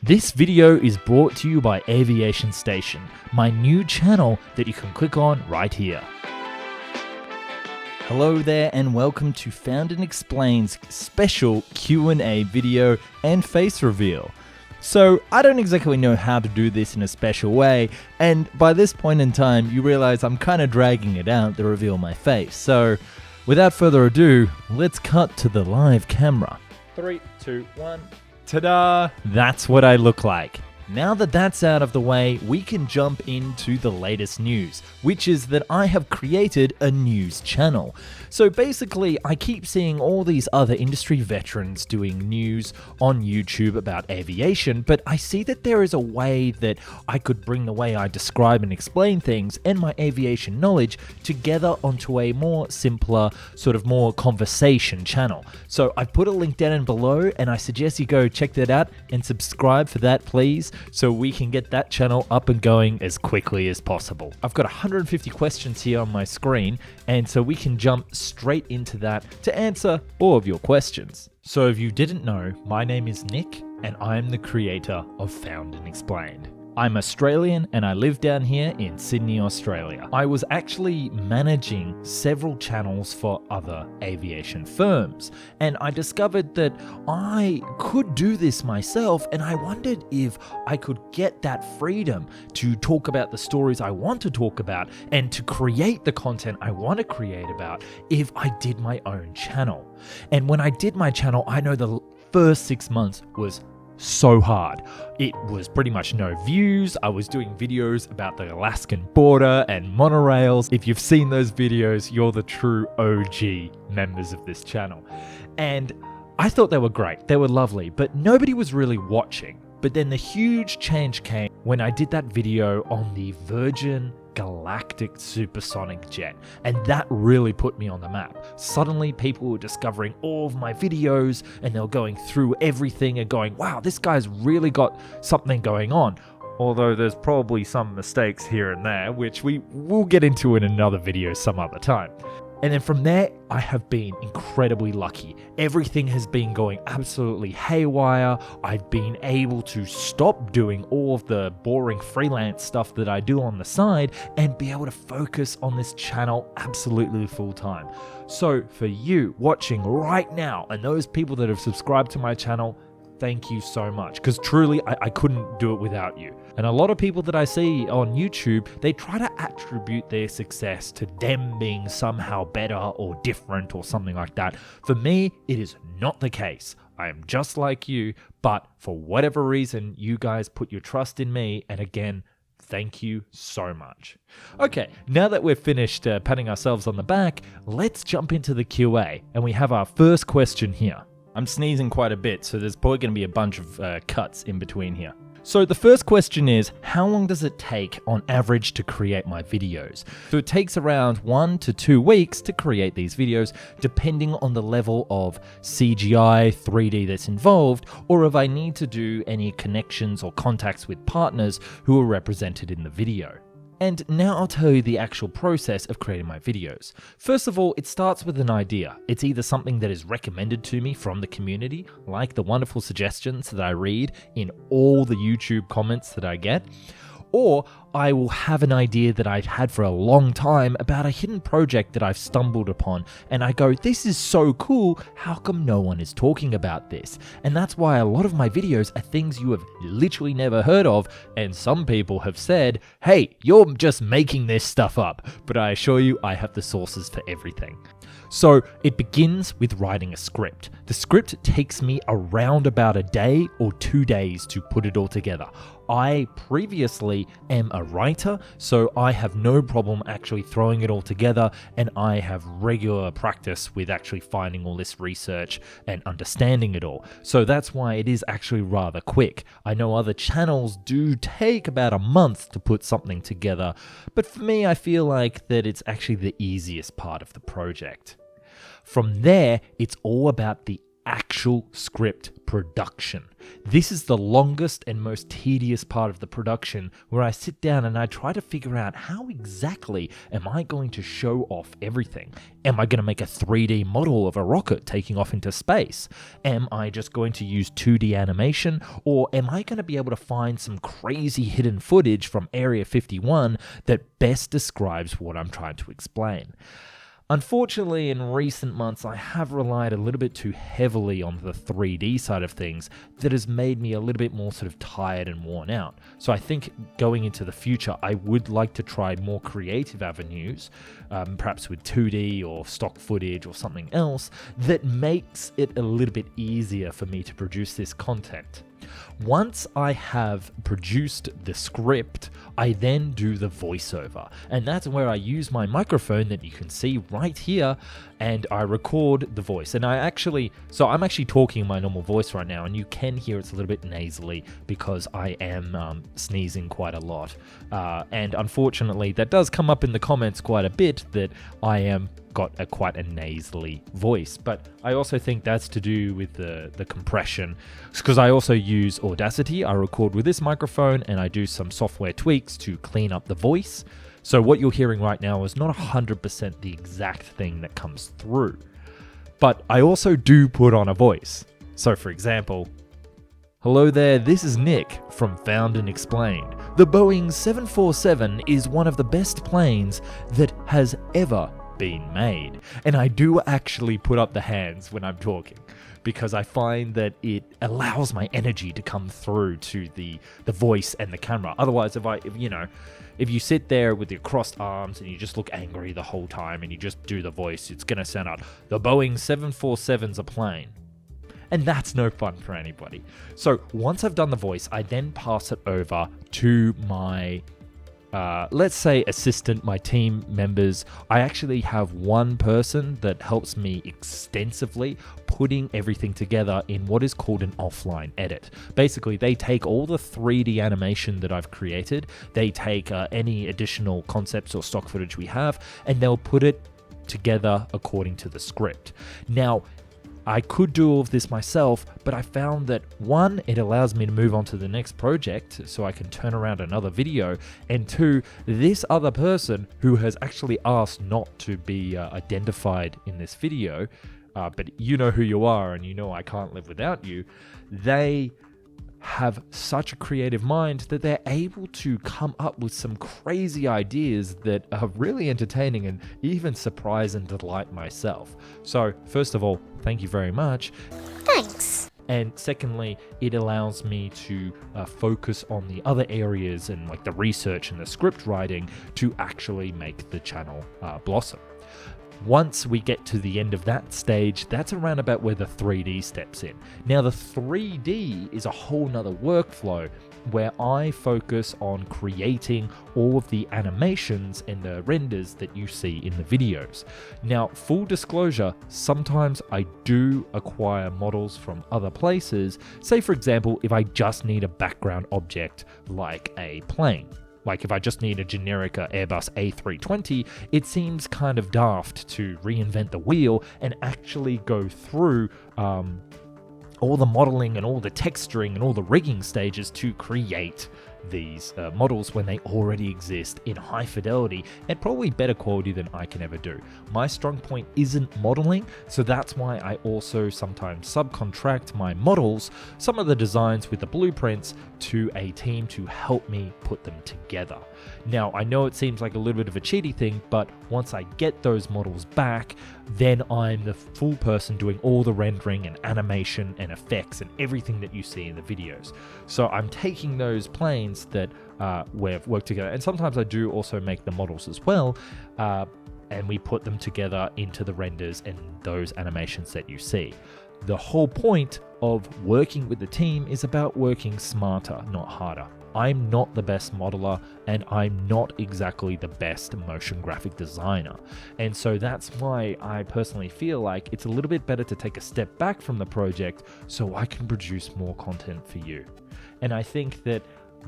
This video is brought to you by Aviation Station, my new channel that you can click on right here. Hello there and welcome to Found and Explain's special Q&A video and face reveal. So I don't exactly know how to do this in a special way, and by this point in time you realize I'm kind of dragging it out to reveal my face. So without further ado, let's cut to the live camera. 3, 2, 1. Ta-da! That's what I look like. Now that that's out of the way, we can jump into the latest news, which is that I have created a news channel. So basically, I keep seeing all these other industry veterans doing news on YouTube about aviation, but I see that there is a way that I could bring the way I describe and explain things and my aviation knowledge together onto a more simpler, sort of more conversation channel. So I put a link down in below and I suggest you go check that out and subscribe for that, please, so we can get that channel up and going as quickly as possible. I've got 150 questions here on my screen, and so we can jump straight into that to answer all of your questions. So if you didn't know, my name is Nick, and I'm the creator of Found and Explained. I'm Australian and I live down here in Sydney, Australia. I was actually managing several channels for other aviation firms, and I discovered that I could do this myself, and I wondered if I could get that freedom to talk about the stories I want to talk about and to create the content I want to create about if I did my own channel. And when I did my channel, I know the first 6 months was so hard. It was pretty much no views. I was doing videos about the Alaskan border and monorails. If you've seen those videos, you're the true OG members of this channel. And I thought they were great. They were lovely, but nobody was really watching. But then the huge change came when I did that video on the Virgin Galactic supersonic jet, and that really put me on the map. Suddenly people were discovering all of my videos and they were going through everything and going, wow, this guy's really got something going on. Although there's probably some mistakes here and there, which we will get into in another video some other time. And then from there, I have been incredibly lucky. Everything has been going absolutely haywire. I've been able to stop doing all of the boring freelance stuff that I do on the side and be able to focus on this channel absolutely full time. So for you watching right now and those people that have subscribed to my channel, thank you so much, because truly I couldn't do it without you. And a lot of people that I see on YouTube, they try to attribute their success to them being somehow better or different or something like that. For me, it is not the case. I am just like you, but for whatever reason, you guys put your trust in me, and again, thank you so much. Okay, now that we've finished patting ourselves on the back, let's jump into the QA, and we have our first question here. I'm sneezing quite a bit, so there's probably going to be a bunch of cuts in between here. So the first question is, how long does it take on average to create my videos? So it takes around 1 to 2 weeks to create these videos, depending on the level of CGI, 3D that's involved, or if I need to do any connections or contacts with partners who are represented in the video. And now I'll tell you the actual process of creating my videos. First of all, it starts with an idea. It's either something that is recommended to me from the community, like the wonderful suggestions that I read in all the YouTube comments that I get, or I will have an idea that I've had for a long time about a hidden project that I've stumbled upon, and I go, this is so cool, how come no one is talking about this? And that's why a lot of my videos are things you have literally never heard of, and some people have said, hey, you're just making this stuff up, but I assure you I have the sources for everything. So it begins with writing a script. The script takes me around about a day or 2 days to put it all together. I previously am a writer, so I have no problem actually throwing it all together, and I have regular practice with actually finding all this research and understanding it all. So that's why it is actually rather quick. I know other channels do take about a month to put something together, but for me, I feel like that it's actually the easiest part of the project. From there, it's all about the actual script production. This is the longest and most tedious part of the production, where I sit down and I try to figure out how exactly am I going to show off everything. Am I going to make a 3D model of a rocket taking off into space? Am I just going to use 2D animation? Or am I going to be able to find some crazy hidden footage from Area 51 that best describes what I'm trying to explain? Unfortunately, in recent months, I have relied a little bit too heavily on the 3D side of things that has made me a little bit more sort of tired and worn out. So I think going into the future, I would like to try more creative avenues, perhaps with 2D or stock footage or something else that makes it a little bit easier for me to produce this content. Once I have produced the script, I then do the voiceover, and that's where I use my microphone that you can see right here, and I record the voice. And I'm actually talking in my normal voice right now, and you can hear it's a little bit nasally because I am sneezing quite a lot. And unfortunately, that does come up in the comments quite a bit, that I am got quite a nasally voice, but I also think that's to do with the compression, because I also use Audacity. I record with this microphone and I do some software tweaks to clean up the voice. So what you're hearing right now is not 100% the exact thing that comes through, but I also do put on a voice. So for example, hello there, this is Nick from Found and Explained. The Boeing 747 is one of the best planes that has ever been made. And I do actually put up the hands when I'm talking, because I find that it allows my energy to come through to the voice and the camera. Otherwise, if you sit there with your crossed arms and you just look angry the whole time and you just do the voice, it's going to sound out, the Boeing 747's a plane. And that's no fun for anybody. So once I've done the voice, I then pass it over to my let's say assistant, my team members. I actually have one person that helps me extensively putting everything together in what is called an offline edit. Basically, they take all the 3D animation that I've created, they take any additional concepts or stock footage we have, and they'll put it together according to the script. Now, I could do all of this myself, but I found that one, it allows me to move on to the next project so I can turn around another video, and two, this other person who has actually asked not to be identified in this video, but you know who you are and you know I can't live without you, they have such a creative mind that they're able to come up with some crazy ideas that are really entertaining and even surprise and delight myself. So first of all, thank you very much. Thanks. And secondly, it allows me to focus on the other areas and like the research and the script writing to actually make the channel blossom. Once we get to the end of that stage, that's around about where the 3D steps in. Now, the 3D is a whole nother workflow where I focus on creating all of the animations and the renders that you see in the videos. Now, full disclosure, sometimes I do acquire models from other places. Say, for example, if I just need a background object like a plane. Like if I just need a generic Airbus A320, it seems kind of daft to reinvent the wheel and actually go through all the modeling and all the texturing and all the rigging stages to create these models when they already exist in high fidelity and probably better quality than I can ever do. My strong point isn't modeling, so that's why I also sometimes subcontract my models, some of the designs with the blueprints, to a team to help me put them together. Now, I know it seems like a little bit of a cheaty thing, but once I get those models back, then I'm the full person doing all the rendering and animation and effects and everything that you see in the videos. So I'm taking those planes that we've worked together, and sometimes I do also make the models as well, and we put them together into the renders and those animations that you see. The whole point of working with the team is about working smarter, not harder. I'm not the best modeler, and I'm not exactly the best motion graphic designer. And so that's why I personally feel like it's a little bit better to take a step back from the project so I can produce more content for you. And I think that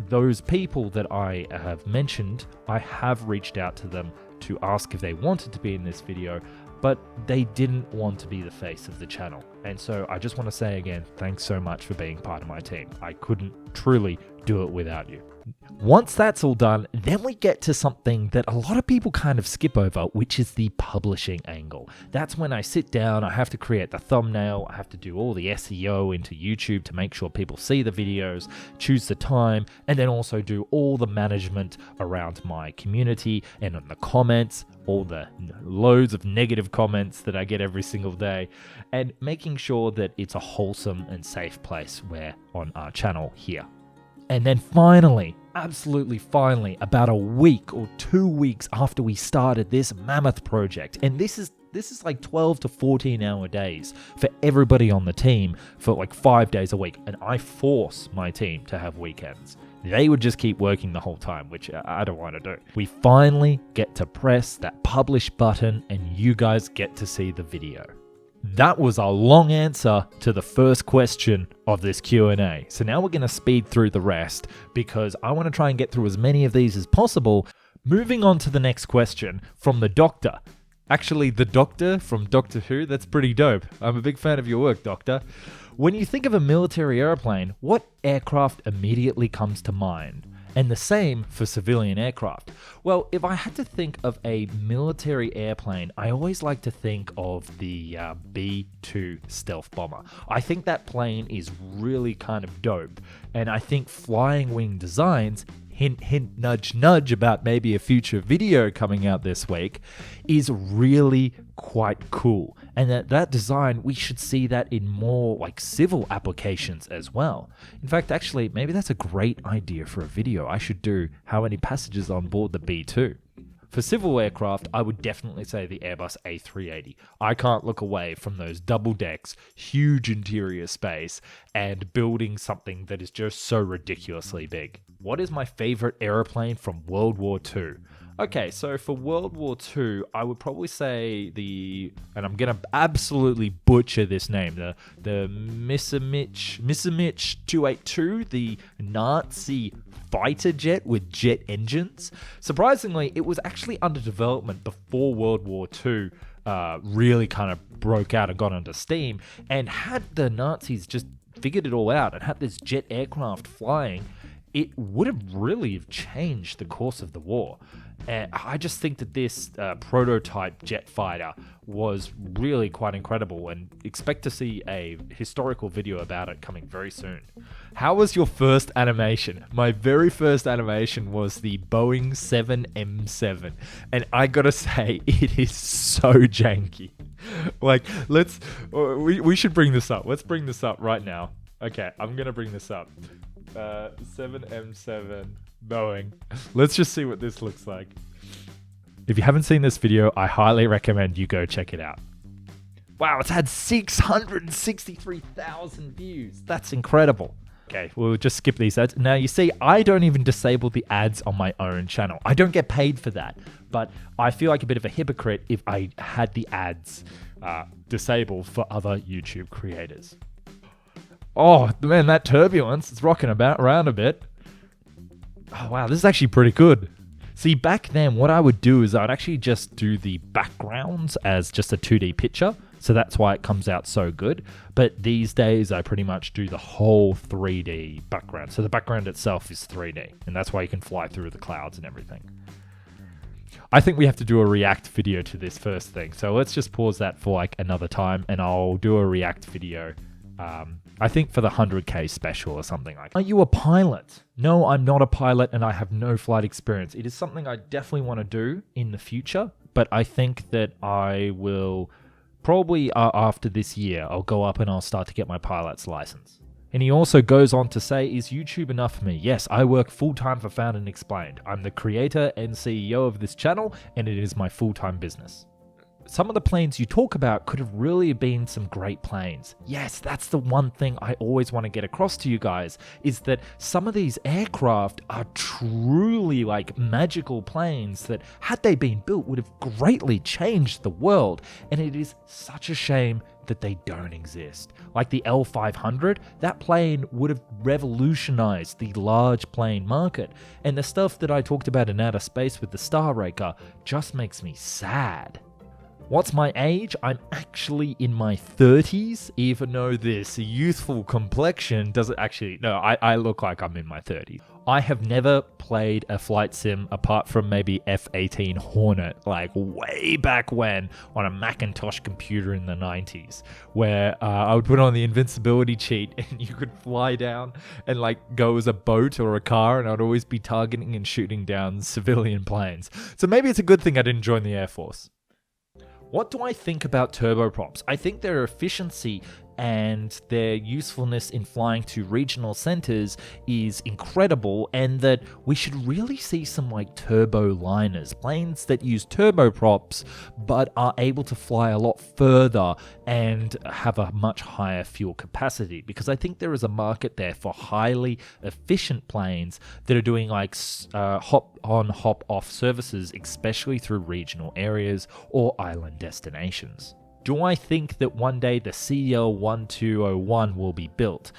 those people that I have mentioned, I have reached out to them to ask if they wanted to be in this video, but they didn't want to be the face of the channel. And so I just want to say again, thanks so much for being part of my team. I couldn't truly do it without you. Once that's all done, then we get to something that a lot of people kind of skip over, which is the publishing angle. That's when I sit down, I have to create the thumbnail, I have to do all the SEO into YouTube to make sure people see the videos, choose the time, and then also do all the management around my community and on the comments, all the loads of negative comments that I get every single day, and making sure that it's a wholesome and safe place where on our channel here. And then finally, absolutely finally, about a week or 2 weeks after we started this mammoth project, and this is like 12 to 14 hour days for everybody on the team for like 5 days a week, and I force my team to have weekends. They would just keep working the whole time, which I don't want to do. We finally get to press that publish button and you guys get to see the video. That was a long answer to the first question of this Q&A. So now we're going to speed through the rest because I want to try and get through as many of these as possible. Moving on to the next question from the Doctor. Actually, the Doctor from Doctor Who, that's pretty dope. I'm a big fan of your work, Doctor. When you think of a military airplane, what aircraft immediately comes to mind? And the same for civilian aircraft. Well, if I had to think of a military airplane, I always like to think of the B-2 stealth bomber. I think that plane is really kind of dope. And I think flying wing designs, hint, hint, nudge, nudge about maybe a future video coming out this week, is really quite cool. And that design, we should see that in more like civil applications as well. In fact, actually, maybe that's a great idea for a video. I should do how many passengers on board the B-2. For civil aircraft, I would definitely say the Airbus A380. I can't look away from those double decks, huge interior space, and building something that is just so ridiculously big. What is my favorite airplane from World War II? Okay, so for World War II, I would probably say and I'm gonna absolutely butcher this name, the Messerschmitt 282, the Nazi fighter jet with jet engines. Surprisingly, it was actually under development before World War II really kind of broke out and got under steam. And had the Nazis just figured it all out and had this jet aircraft flying, it would have really changed the course of the war. And I just think that this prototype jet fighter was really quite incredible, and expect to see a historical video about it coming very soon. How was your first animation? My very first animation was the Boeing 7M7, and I gotta say, it is so janky. Like, we should bring this up. Let's bring this up right now. Okay, I'm gonna bring this up. 7M7 Boeing. Let's just see what this looks like. If you haven't seen this video, I highly recommend you go check it out. Wow, it's had 663,000 views. That's incredible. Okay, we'll just skip these ads. Now, you see, I don't even disable the ads on my own channel. I don't get paid for that, but I feel like a bit of a hypocrite if I had the ads disabled for other YouTube creators. Oh, man, that turbulence, it's rocking around a bit. Oh, wow, this is actually pretty good. See, back then, what I would do is I'd actually just do the backgrounds as just a 2D picture. So that's why it comes out so good. But these days, I pretty much do the whole 3D background. So the background itself is 3D. And that's why you can fly through the clouds and everything. I think we have to do a react video to this first thing. So let's just pause that for like another time. And I'll do a react video. I think for the 100K special or something like that. Are you a pilot? No, I'm not a pilot and I have no flight experience. It is something I definitely want to do in the future, but I think that I will probably after this year, I'll go up and I'll start to get my pilot's license. And he also goes on to say, is YouTube enough for me? Yes, I work full-time for Found and Explained. I'm the creator and CEO of this channel and it is my full-time business. Some of the planes you talk about could have really been some great planes. Yes, that's the one thing I always want to get across to you guys, is that some of these aircraft are truly like magical planes that, had they been built, would have greatly changed the world. And it is such a shame that they don't exist. Like the L500, that plane would have revolutionized the large plane market. And the stuff that I talked about in outer space with the Star Raker just makes me sad. What's my age? I'm actually in my 30s, even though this youthful complexion doesn't actually... No, I look like I'm in my 30s. I have never played a flight sim apart from maybe F-18 Hornet, like way back when on a Macintosh computer in the 90s, where I would put on the invincibility cheat and you could fly down and like go as a boat or a car, and I'd always be targeting and shooting down civilian planes. So maybe it's a good thing I didn't join the Air Force. What do I think about turboprops? I think their efficiency and their usefulness in flying to regional centers is incredible, and that we should really see some like turbo liners, planes that use turboprops but are able to fly a lot further and have a much higher fuel capacity, because I think there is a market there for highly efficient planes that are doing like hop on hop off services, especially through regional areas or island destinations. Do I think that one day the CL-1201 will be built?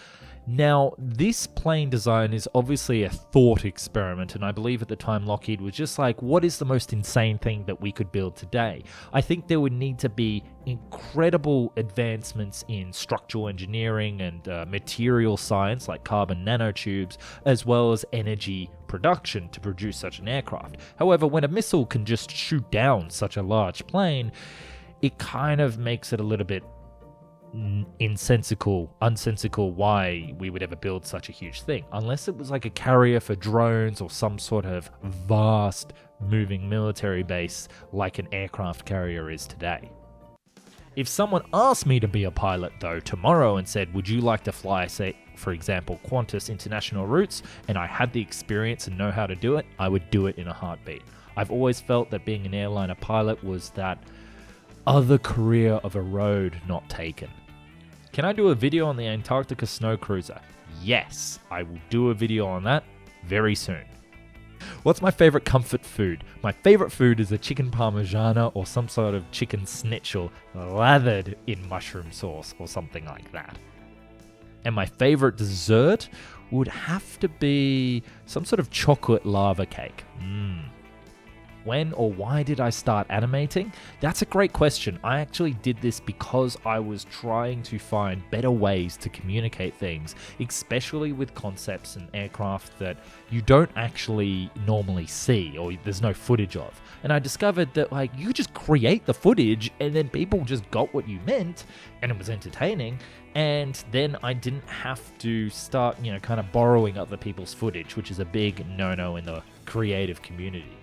Now, this plane design is obviously a thought experiment, and I believe at the time Lockheed was just like, what is the most insane thing that we could build today? I think there would need to be incredible advancements in structural engineering and material science, like carbon nanotubes, as well as energy production to produce such an aircraft. However, when a missile can just shoot down such a large plane, it kind of makes it a little bit unsensical why we would ever build such a huge thing, unless it was like a carrier for drones or some sort of vast moving military base like an aircraft carrier is today. If someone asked me to be a pilot though tomorrow and said, would you like to fly, say, for example, Qantas international routes, and I had the experience and know how to do it, I would do it in a heartbeat. I've always felt that being an airliner pilot was that other career of a road not taken. Can I do a video on the Antarctica snow cruiser? Yes, I will do a video on that very soon. What's my favorite comfort food? My favorite food is a chicken parmigiana or some sort of chicken schnitzel lathered in mushroom sauce or something like that. And my favorite dessert would have to be some sort of chocolate lava cake. When or why did I start animating? That's a great question. I actually did this because I was trying to find better ways to communicate things, especially with concepts and aircraft that you don't actually normally see or there's no footage of. And I discovered that like you just create the footage and then people just got what you meant and it was entertaining. And then I didn't have to start, kind of borrowing other people's footage, which is a big no-no in the creative community.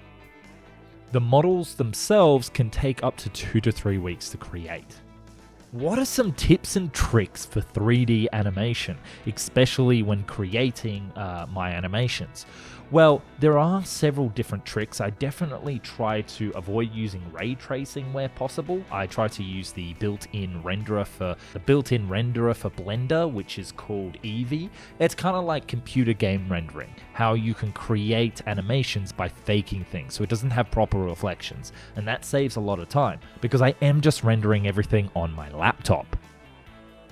The models themselves can take up to 2 to 3 weeks to create. What are some tips and tricks for 3D animation, especially when creating my animations? Well, there are several different tricks. I definitely try to avoid using ray tracing where possible. I try to use the built-in renderer for Blender, which is called Eevee. It's kind of like computer game rendering, how you can create animations by faking things, so it doesn't have proper reflections, and that saves a lot of time because I am just rendering everything on my laptop.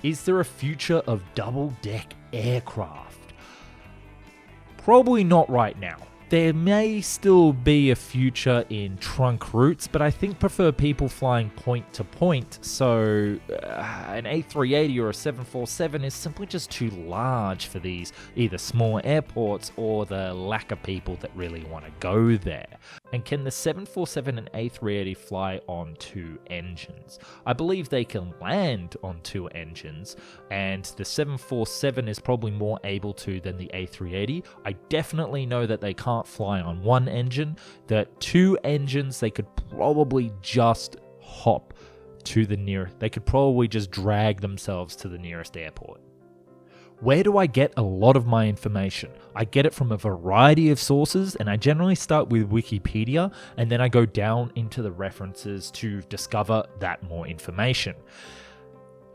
Is there a future of double-deck aircraft? Probably not right now. There may still be a future in trunk routes, but I prefer people flying point to point, so an A380 or a 747 is simply just too large for these either small airports or the lack of people that really want to go there. And can the 747 and A380 fly on 2 engines? I believe they can land on 2 engines, and the 747 is probably more able to than the A380. I definitely know that they can't fly on 1 engine. That 2 engines, they could probably just hop to the nearest. They could probably just drag themselves to the nearest airport. Where do I get a lot of my information? I get it from a variety of sources, and I generally start with Wikipedia, and then I go down into the references to discover that more information.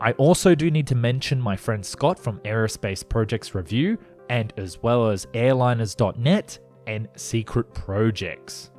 I also do need to mention my friend Scott from Aerospace Projects Review, and as well as airliners.net and Secret Projects.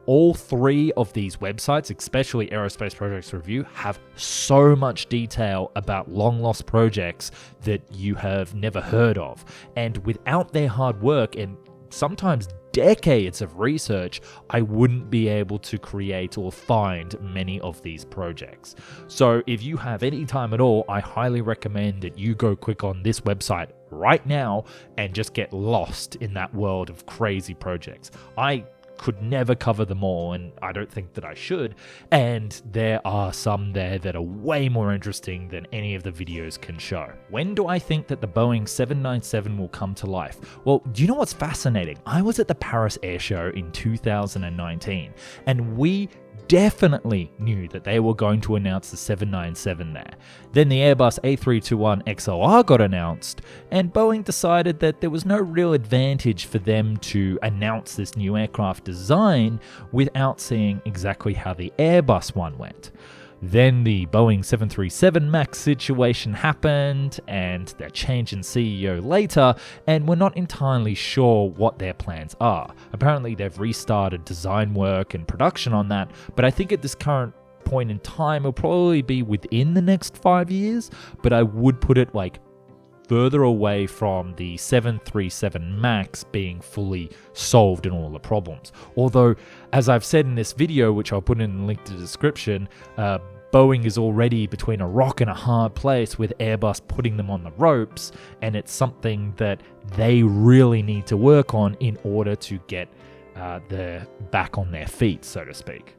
All 3 of these websites, especially Aerospace Projects Review, have so much detail about long-lost projects that you have never heard of. And without their hard work and sometimes decades of research, I wouldn't be able to create or find many of these projects. So if you have any time at all, I highly recommend that you go quick on this website right now and just get lost in that world of crazy projects. I could never cover them all, and I don't think that I should, and there are some there that are way more interesting than any of the videos can show. When do I think that the Boeing 797 will come to life? Well, do you know what's fascinating? I was at the Paris Air Show in 2019, and we definitely knew that they were going to announce the 797 there. Then the Airbus A321XLR got announced, and Boeing decided that there was no real advantage for them to announce this new aircraft design without seeing exactly how the Airbus one went. Then the Boeing 737 MAX situation happened, and they're changing CEO later, and we're not entirely sure what their plans are. Apparently they've restarted design work and production on that, but I think at this current point in time it'll probably be within the next 5 years, but I would put it like further away from the 737 MAX being fully solved in all the problems. Although, as I've said in this video, which I'll put in the link to the description, Boeing is already between a rock and a hard place with Airbus putting them on the ropes, and it's something that they really need to work on in order to get back on their feet, so to speak.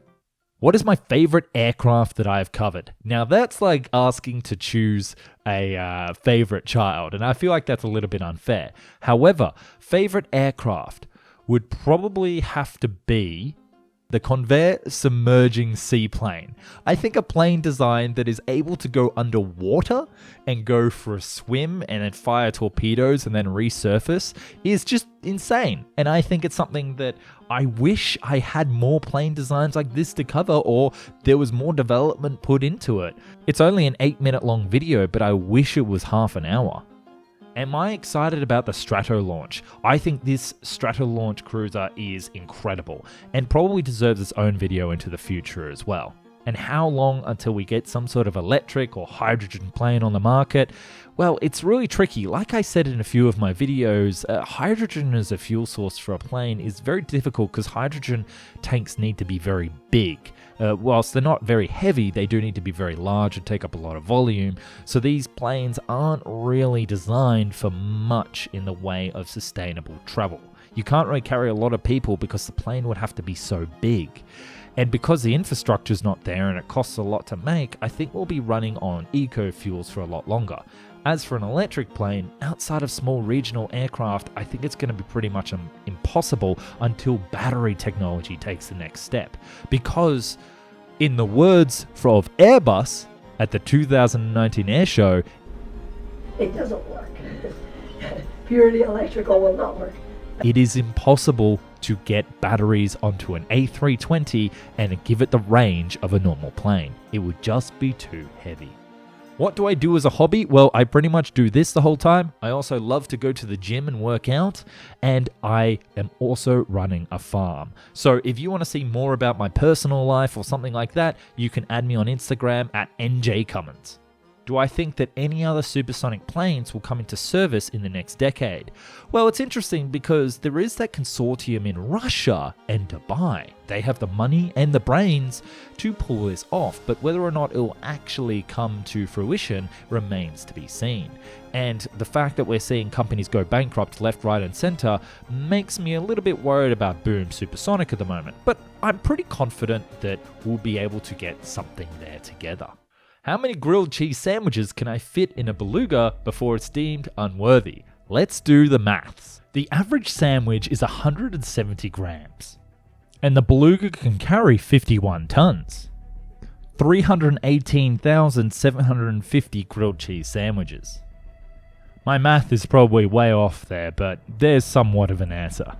What is my favorite aircraft that I've covered? Now that's like asking to choose a favorite child, and I feel like that's a little bit unfair. However, favorite aircraft would probably have to be the Convair submerging seaplane. I think a plane design that is able to go underwater and go for a swim and then fire torpedoes and then resurface is just insane. And I think it's something that I wish I had more plane designs like this to cover, or there was more development put into it. It's only an 8-minute long video, but I wish it was half an hour. Am I excited about the Strato launch? I think this Strato launch cruiser is incredible and probably deserves its own video into the future as well. And how long until we get some sort of electric or hydrogen plane on the market? Well, it's really tricky. Like I said in a few of my videos, hydrogen as a fuel source for a plane is very difficult because hydrogen tanks need to be very big. Whilst they're not very heavy, they do need to be very large and take up a lot of volume, so these planes aren't really designed for much in the way of sustainable travel. You can't really carry a lot of people because the plane would have to be so big. And because the infrastructure's not there and it costs a lot to make, I think we'll be running on eco-fuels for a lot longer. As for an electric plane, outside of small regional aircraft, I think it's going to be pretty much impossible until battery technology takes the next step. Because, in the words of Airbus at the 2019 Air Show, it doesn't work. Purely electrical will not work. It is impossible to get batteries onto an A320 and give it the range of a normal plane. It would just be too heavy. What do I do as a hobby? Well, I pretty much do this the whole time. I also love to go to the gym and work out, and I am also running a farm. So if you want to see more about my personal life or something like that, you can add me on Instagram at NJCummins. Do I think that any other supersonic planes will come into service in the next decade? Well, it's interesting because there is that consortium in Russia and Dubai. They have the money and the brains to pull this off, but whether or not it will actually come to fruition remains to be seen. And the fact that we're seeing companies go bankrupt left, right, and center makes me a little bit worried about Boom Supersonic at the moment, but I'm pretty confident that we'll be able to get something there together. How many grilled cheese sandwiches can I fit in a beluga before it's deemed unworthy? Let's do the maths. The average sandwich is 170 grams, and the beluga can carry 51 tons. 318,750 grilled cheese sandwiches. My math is probably way off there, but there's somewhat of an answer.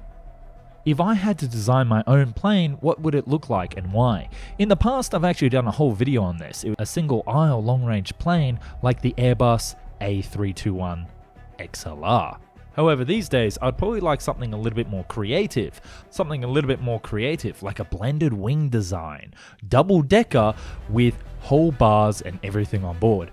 If I had to design my own plane, what would it look like and why? In the past, I've actually done a whole video on this. It was a single aisle long-range plane like the Airbus A321XLR. However, these days, I'd probably like something a little bit more creative. Like a blended wing design. Double-decker with whole bars and everything on board.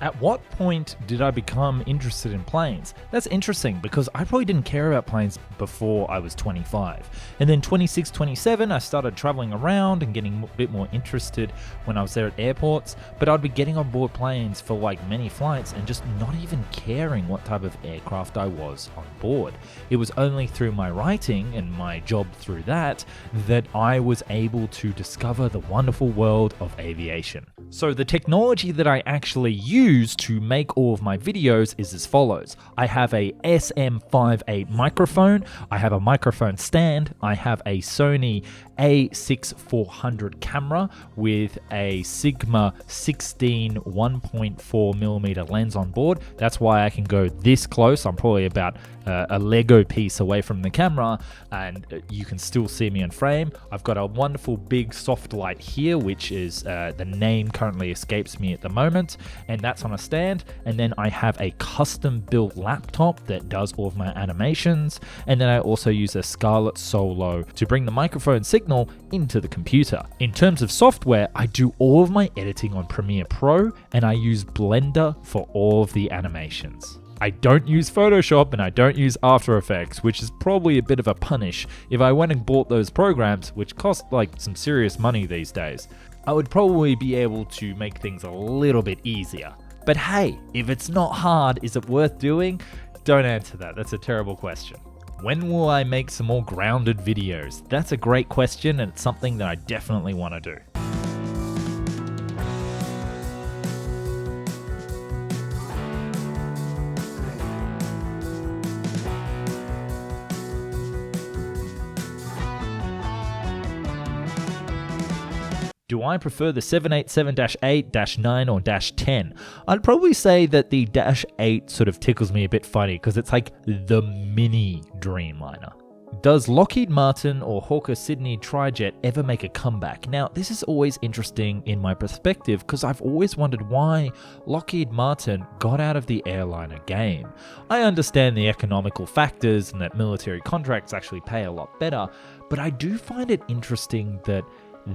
At what point did I become interested in planes? That's interesting because I probably didn't care about planes before I was 25. And then 26, 27, I started traveling around and getting a bit more interested when I was there at airports. But I'd be getting on board planes for like many flights and just not even caring what type of aircraft I was on board. It was only through my writing and my job through that I was able to discover the wonderful world of aviation. So the technology that I actually use to make all of my videos is as follows. I have a SM58 microphone, I have a microphone stand, I have a Sony A6400 camera with a Sigma 16 1.4mm lens on board. That's why I can go this close. I'm probably about a Lego piece away from the camera and you can still see me in frame. I've got a wonderful big soft light here, which is the name currently escapes me at the moment, and that's on a stand. And then I have a custom built laptop that does all of my animations, and then I also use a Scarlett Solo to bring the microphone signal into the computer. In terms of software, I do all of my editing on Premiere Pro and I use Blender for all of the animations. I don't use Photoshop and I don't use After Effects, which is probably a bit of a punish. If I went and bought those programs, which cost like some serious money these days, I would probably be able to make things a little bit easier. But hey, if it's not hard, is it worth doing? Don't answer that. That's a terrible question. When will I make some more grounded videos? That's a great question and it's something that I definitely want to do. Do I prefer the 787-8, -9 or -10? I'd probably say that the -8 sort of tickles me a bit funny because it's like the mini Dreamliner. Does Lockheed Martin or Hawker Siddeley Trijet ever make a comeback? Now, this is always interesting in my perspective because I've always wondered why Lockheed Martin got out of the airliner game. I understand the economical factors and that military contracts actually pay a lot better, but I do find it interesting that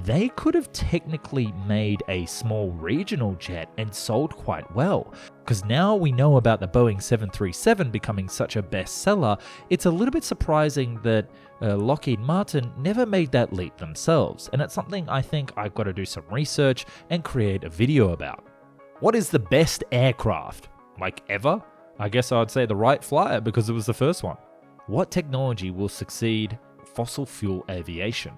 they could have technically made a small regional jet and sold quite well. Because now we know about the Boeing 737 becoming such a bestseller, it's a little bit surprising that Lockheed Martin never made that leap themselves. And it's something I think I've got to do some research and create a video about. What is the best aircraft? Like ever? I guess I'd say the Wright Flyer because it was the first one. What technology will succeed fossil fuel aviation?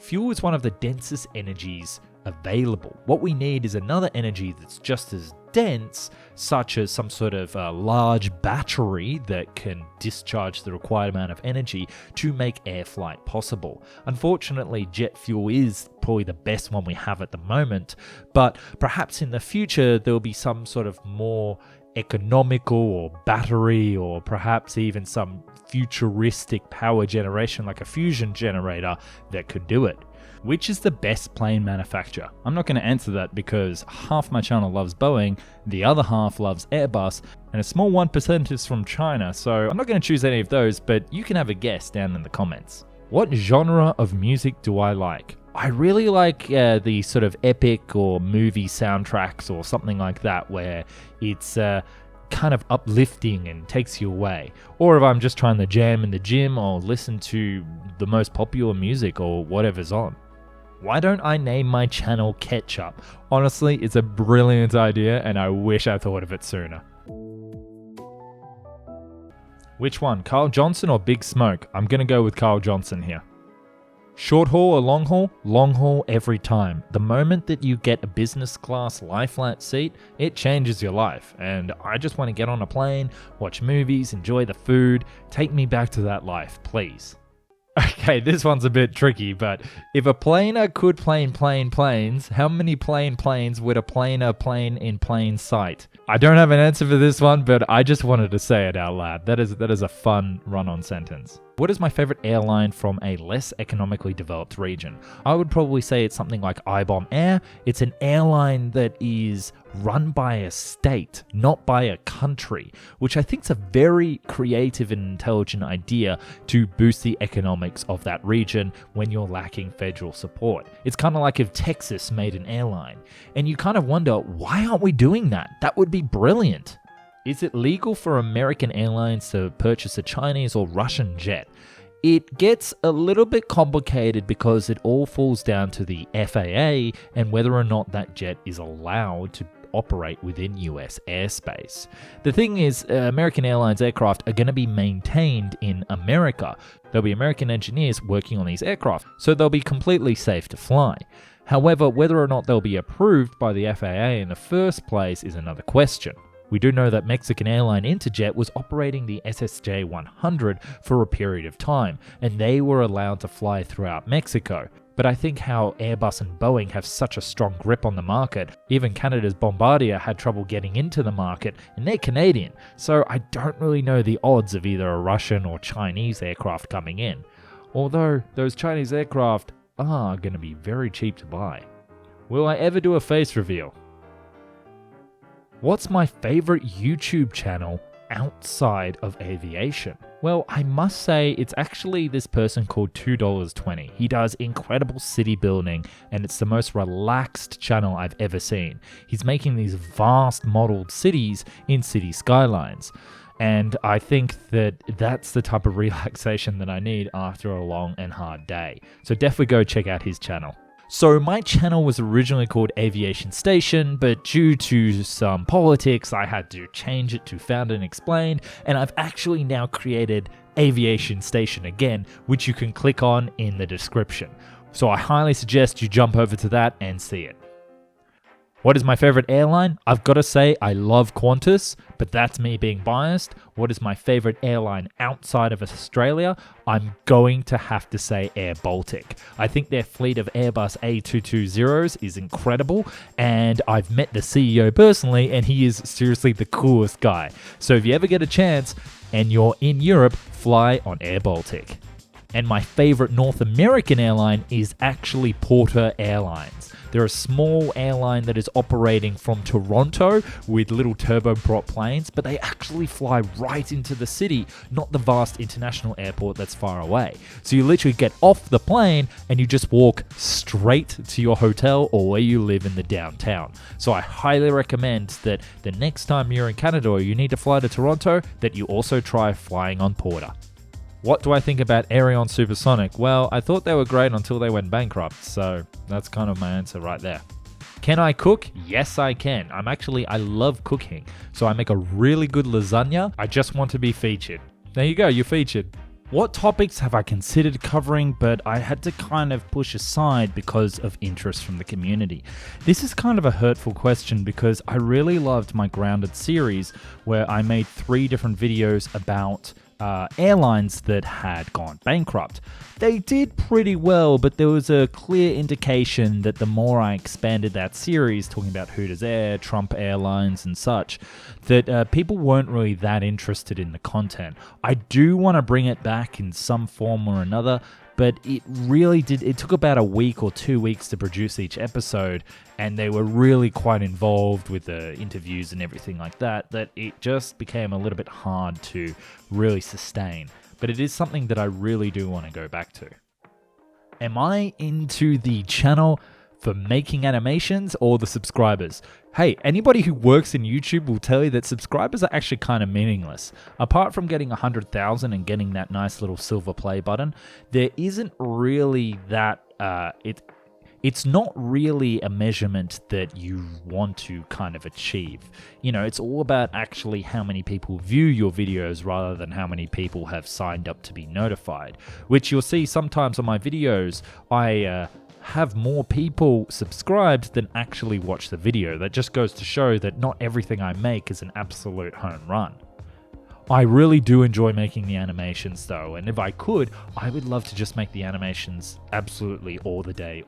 Fuel is one of the densest energies available. What we need is another energy that's just as dense, such as some sort of large battery that can discharge the required amount of energy to make air flight possible. Unfortunately, jet fuel is probably the best one we have at the moment, but perhaps in the future there'll be some sort of more economical or battery or perhaps even some futuristic power generation like a fusion generator that could do it. Which is the best plane manufacturer? I'm not going to answer that because half my channel loves Boeing, the other half loves Airbus, and a small 1% is from China, so I'm not going to choose any of those, but you can have a guess down in the comments. What genre of music do I like? I really like the sort of epic or movie soundtracks or something like that where it's kind of uplifting and takes you away. Or if I'm just trying to jam in the gym, I'll listen to the most popular music or whatever's on. Why don't I name my channel Ketchup? Honestly, it's a brilliant idea and I wish I thought of it sooner. Which one, Carl Johnson or Big Smoke? I'm gonna go with Carl Johnson here. Short haul or long haul? Long haul every time. The moment that you get a business class lie flat seat, it changes your life. And I just want to get on a plane, watch movies, enjoy the food. Take me back to that life, please. Okay, this one's a bit tricky, but if a planer could plane planes, how many planes would a planer plane in plain sight? I don't have an answer for this one, but I just wanted to say it out loud. That is a fun run-on sentence. What is my favorite airline from a less economically developed region? I would probably say it's something like iBomb Air. It's an airline that is run by a state, not by a country, which I think is a very creative and intelligent idea to boost the economics of that region when you're lacking federal support. It's kind of like if Texas made an airline, and you kind of wonder, why aren't we doing that? That would be brilliant. Is it legal for American Airlines to purchase a Chinese or Russian jet? It gets a little bit complicated because it all falls down to the FAA and whether or not that jet is allowed to operate within US airspace. The thing is, American Airlines aircraft are going to be maintained in America. There'll be American engineers working on these aircraft, so they'll be completely safe to fly. However, whether or not they'll be approved by the FAA in the first place is another question. We do know that Mexican airline Interjet was operating the SSJ-100 for a period of time, and they were allowed to fly throughout Mexico. But I think how Airbus and Boeing have such a strong grip on the market, even Canada's Bombardier had trouble getting into the market, and they're Canadian, so I don't really know the odds of either a Russian or Chinese aircraft coming in. Although those Chinese aircraft are going to be very cheap to buy. Will I ever do a face reveal? What's my favorite YouTube channel outside of aviation? Well, I must say it's actually this person called $2.20. He does incredible city building, and it's the most relaxed channel I've ever seen. He's making these vast modeled cities in city skylines. And I think that that's the type of relaxation that I need after a long and hard day. So definitely go check out his channel. So my channel was originally called Aviation Station, but due to some politics, I had to change it to Found and Explained, and I've actually now created Aviation Station again, which you can click on in the description. So I highly suggest you jump over to that and see it. What is my favorite airline? I've got to say I love Qantas, but that's me being biased. What is my favorite airline outside of Australia? I'm going to have to say Air Baltic. I think their fleet of Airbus A220s is incredible, and I've met the CEO personally, and he is seriously the coolest guy. So if you ever get a chance and you're in Europe, fly on Air Baltic. And my favorite North American airline is actually Porter Airlines. They're a small airline that is operating from Toronto with little turboprop planes, but they actually fly right into the city, not the vast international airport that's far away. So you literally get off the plane and you just walk straight to your hotel or where you live in the downtown. So I highly recommend that the next time you're in Canada or you need to fly to Toronto, that you also try flying on Porter. What do I think about Aerion Supersonic? Well, I thought they were great until they went bankrupt, so that's kind of my answer right there. Can I cook? Yes, I can. I love cooking. So I make a really good lasagna. I just want to be featured. There you go, you're featured. What topics have I considered covering, but I had to kind of push aside because of interest from the community? This is kind of a hurtful question because I really loved my Grounded series where I made 3 different videos about airlines that had gone bankrupt. They did pretty well, but there was a clear indication that the more I expanded that series, talking about Hooters Air, Trump Airlines and such, that people weren't really that interested in the content. I do want to bring it back in some form or another, but it took about a week or 2 weeks to produce each episode, and they were really quite involved with the interviews and everything like that, that it just became a little bit hard to really sustain. But it is something that I really do want to go back to. Am I into the channel for making animations or the subscribers? Hey, anybody who works in YouTube will tell you that subscribers are actually kind of meaningless. Apart from getting 100,000 and getting that nice little silver play button, there isn't really that, it's not really a measurement that you want to kind of achieve. You know, it's all about actually how many people view your videos rather than how many people have signed up to be notified, which you'll see sometimes on my videos. I have more people subscribed than actually watch the video. That just goes to show that not everything I make is an absolute home run. I really do enjoy making the animations though, and if I could, I would love to just make the animations absolutely all the day,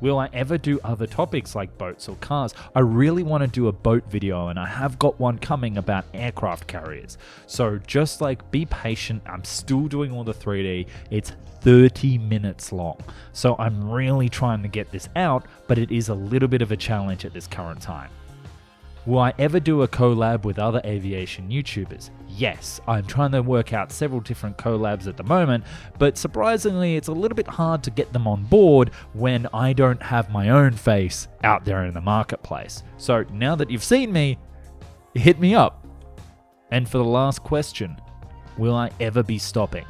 Will I ever do other topics like boats or cars? I really want to do a boat video, and I have got one coming about aircraft carriers. So just like, be patient. I'm still doing all the 3D. It's 30 minutes long. So I'm really trying to get this out, but it is a little bit of a challenge at this current time. Will I ever do a collab with other aviation YouTubers? Yes, I'm trying to work out several different collabs at the moment, but surprisingly, it's a little bit hard to get them on board when I don't have my own face out there in the marketplace. So now that you've seen me, hit me up. And for the last question, will I ever be stopping?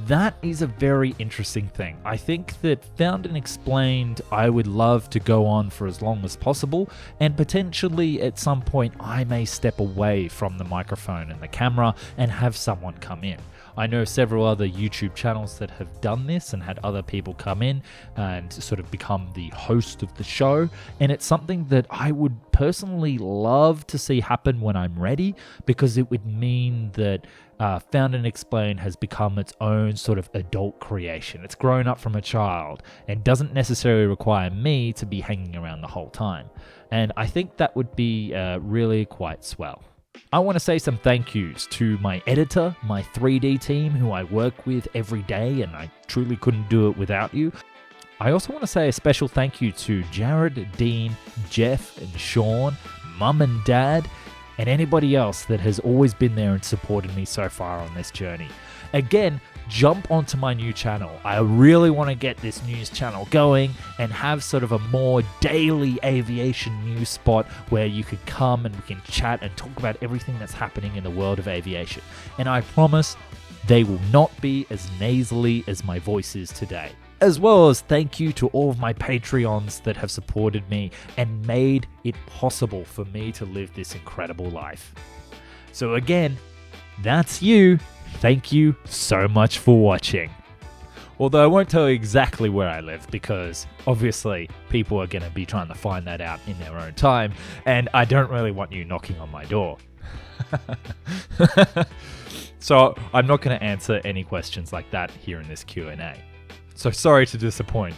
That is a very interesting thing. I think that Found and Explained, I would love to go on for as long as possible, and potentially at some point I may step away from the microphone and the camera and have someone come in. I know several other YouTube channels that have done this and had other people come in and sort of become the host of the show, and it's something that I would personally love to see happen when I'm ready, because it would mean that Found and Explained has become its own sort of adult creation. It's grown up from a child and doesn't necessarily require me to be hanging around the whole time. And I think that would be really quite swell. I want to say some thank yous to my editor, my 3D team who I work with every day, and I truly couldn't do it without you. I also want to say a special thank you to Jared, Dean, Jeff, and Sean, Mum and Dad, and anybody else that has always been there and supported me so far on this journey. Again, jump onto my new channel. I really want to get this news channel going and have sort of a more daily aviation news spot where you could come and we can chat and talk about everything that's happening in the world of aviation. And I promise they will not be as nasally as my voice is today. As well as thank you to all of my Patreons that have supported me and made it possible for me to live this incredible life. So again, that's you. Thank you so much for watching. Although I won't tell you exactly where I live, because obviously people are going to be trying to find that out in their own time, and I don't really want you knocking on my door. So I'm not going to answer any questions like that here in this Q&A. So sorry to disappoint.